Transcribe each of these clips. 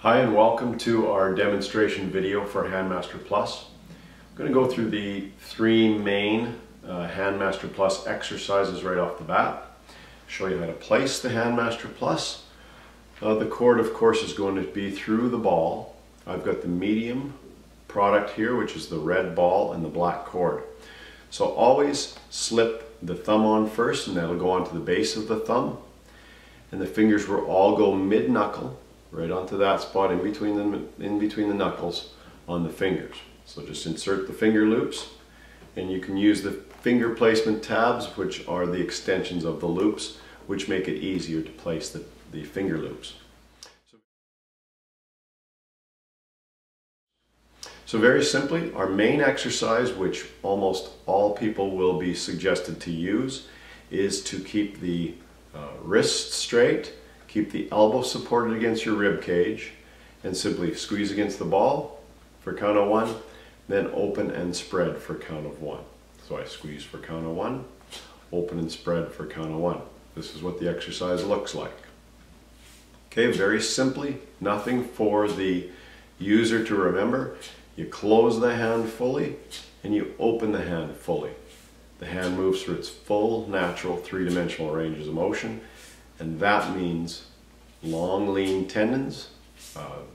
Hi and welcome to our demonstration video for Handmaster Plus. I'm going to go through the three main Handmaster Plus exercises right off the bat. Show you how to place the Handmaster Plus. The cord, of course, is going to be through the ball. I've got the medium product here, which is the red ball and the black cord. So always slip the thumb on first, and that'll go onto the base of the thumb. And the fingers will all go mid-knuckle, right onto that spot in between the knuckles on the fingers. So just insert the finger loops, and you can use the finger placement tabs, which are the extensions of the loops, which make it easier to place the finger loops. So very simply, our main exercise, which almost all people will be suggested to use, is to keep the wrist straight, keep the elbow supported against your rib cage, and simply squeeze against the ball for count of one, then open and spread for count of one. So I squeeze for count of one, open and spread for count of one. This is what the exercise looks like. Okay, very simply, nothing for the user to remember. You close the hand fully and you open the hand fully. The hand moves through its full, natural, three-dimensional ranges of motion, and that means long, lean tendons,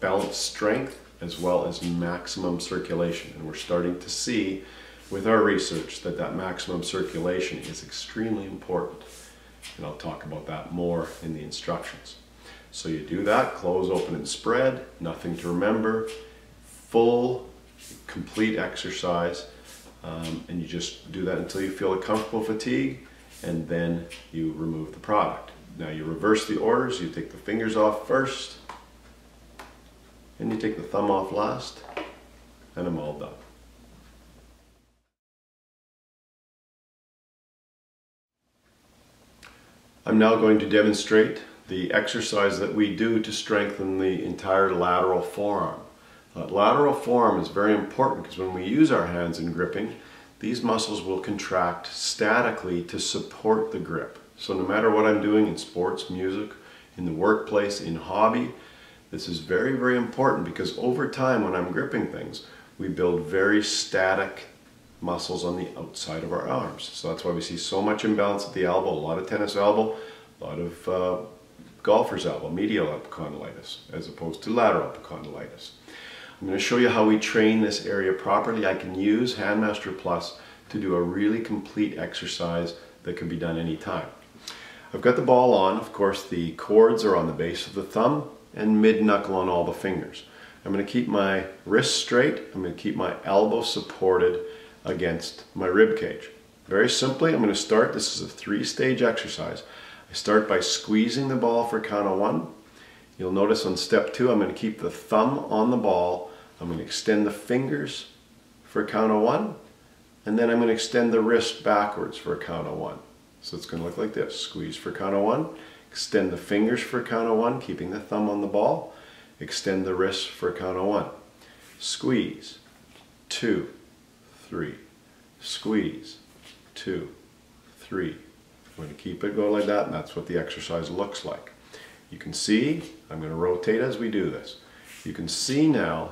balanced strength, as well as maximum circulation. And we're starting to see with our research that maximum circulation is extremely important. And I'll talk about that more in the instructions. So you do that, close, open, and spread, nothing to remember, full, complete exercise. And you just do that until you feel a comfortable fatigue, and then you remove the product. Now you reverse the orders. You take the fingers off first, and you take the thumb off last, and I'm all done. I'm now going to demonstrate the exercise that we do to strengthen the entire lateral forearm. Lateral forearm is very important because when we use our hands in gripping, these muscles will contract statically to support the grip. So no matter what I'm doing in sports, music, in the workplace, in hobby, this is very, very important because over time when I'm gripping things, we build very static muscles on the outside of our arms. So that's why we see so much imbalance at the elbow, a lot of tennis elbow, a lot of golfer's elbow, medial epicondylitis, as opposed to lateral epicondylitis. I'm going to show you how we train this area properly. I can use Handmaster Plus to do a really complete exercise that can be done anytime. I've got the ball on. Of course, the cords are on the base of the thumb and mid-knuckle on all the fingers. I'm going to keep my wrist straight. I'm going to keep my elbow supported against my rib cage. Very simply, I'm going to start. This is a three-stage exercise. I start by squeezing the ball for count of one. You'll notice on step two, I'm going to keep the thumb on the ball. I'm going to extend the fingers for a count of one, and then I'm going to extend the wrist backwards for a count of one. So it's going to look like this. Squeeze for a count of one, extend the fingers for a count of one, keeping the thumb on the ball, extend the wrist for a count of one. Squeeze, 2, 3, squeeze, 2, 3. I'm going to keep it going like that, and that's what the exercise looks like. You can see, I'm going to rotate as we do this. You can see now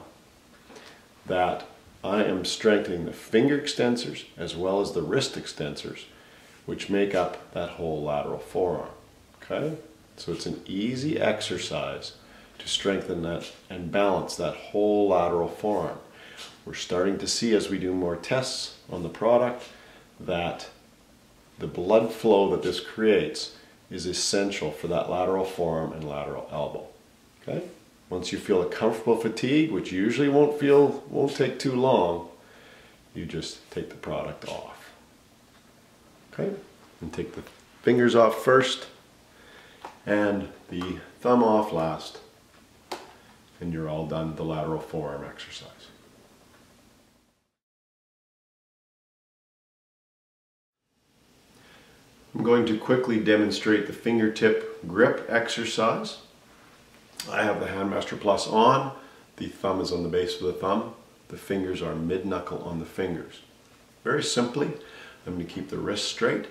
that I am strengthening the finger extensors as well as the wrist extensors, which make up that whole lateral forearm. Okay? So it's an easy exercise to strengthen that and balance that whole lateral forearm. We're starting to see as we do more tests on the product that the blood flow that this creates is essential for that lateral forearm and lateral elbow. Okay? Once you feel a comfortable fatigue, which usually won't take too long, you just take the product off. Okay? And take the fingers off first and the thumb off last, and you're all done with the lateral forearm exercise. I'm going to quickly demonstrate the fingertip grip exercise. I have the Handmaster Plus on. The thumb is on the base of the thumb. The fingers are mid-knuckle on the fingers. Very simply, I'm going to keep the wrist straight.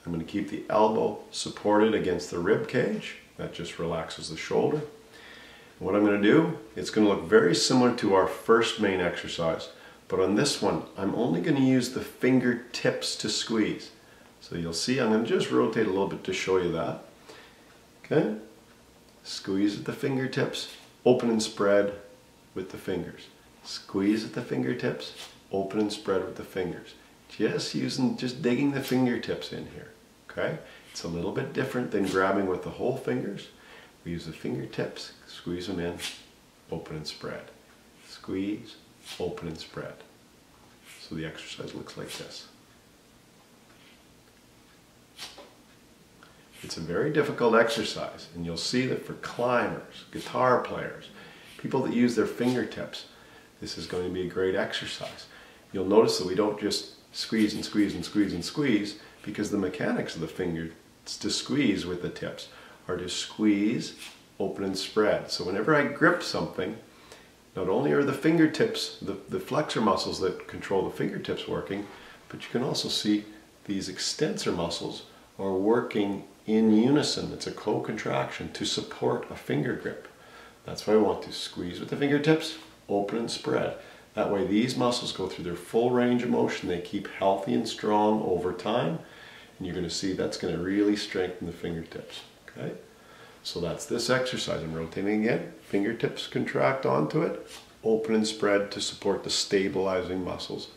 I'm going to keep the elbow supported against the rib cage. That just relaxes the shoulder. What I'm going to do, it's going to look very similar to our first main exercise, but on this one, I'm only going to use the fingertips to squeeze. So you'll see, I'm going to just rotate a little bit to show you that. Okay? Squeeze at the fingertips, open and spread with the fingers. Squeeze at the fingertips, open and spread with the fingers. Just digging the fingertips in here. Okay? It's a little bit different than grabbing with the whole fingers. We use the fingertips, squeeze them in, open and spread. Squeeze, open and spread. So the exercise looks like this. It's a very difficult exercise, and you'll see that for climbers, guitar players, people that use their fingertips, this is going to be a great exercise. You'll notice that we don't just squeeze and squeeze and squeeze and squeeze, because the mechanics of the finger to squeeze with the tips are to squeeze, open and spread. So whenever I grip something, not only are the fingertips, the flexor muscles that control the fingertips working, but you can also see these extensor muscles are working in unison. It's a co-contraction to support a finger grip. That's why I want to squeeze with the fingertips, open and spread. That way these muscles go through their full range of motion. They keep healthy and strong over time. And you're going to see that's going to really strengthen the fingertips. Okay? So that's this exercise. I'm rotating again. Fingertips contract onto it. Open and spread to support the stabilizing muscles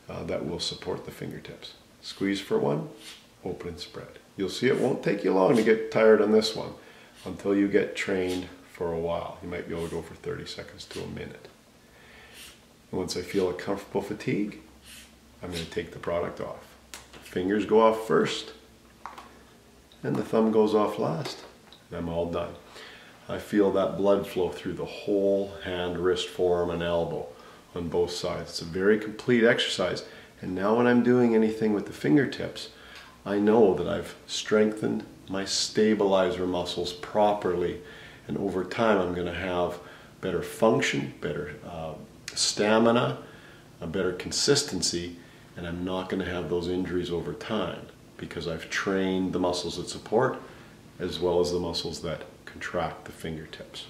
that will support the fingertips. Squeeze for one, open and spread. You'll see it won't take you long to get tired on this one until you get trained for a while. You might be able to go for 30 seconds to a minute. And once I feel a comfortable fatigue, I'm going to take the product off. Fingers go off first, and the thumb goes off last, and I'm all done. I feel that blood flow through the whole hand, wrist, forearm, and elbow on both sides. It's a very complete exercise, and now when I'm doing anything with the fingertips, I know that I've strengthened my stabilizer muscles properly, and over time I'm going to have better function, better stamina, a better consistency, and I'm not going to have those injuries over time because I've trained the muscles that support as well as the muscles that contract the fingertips.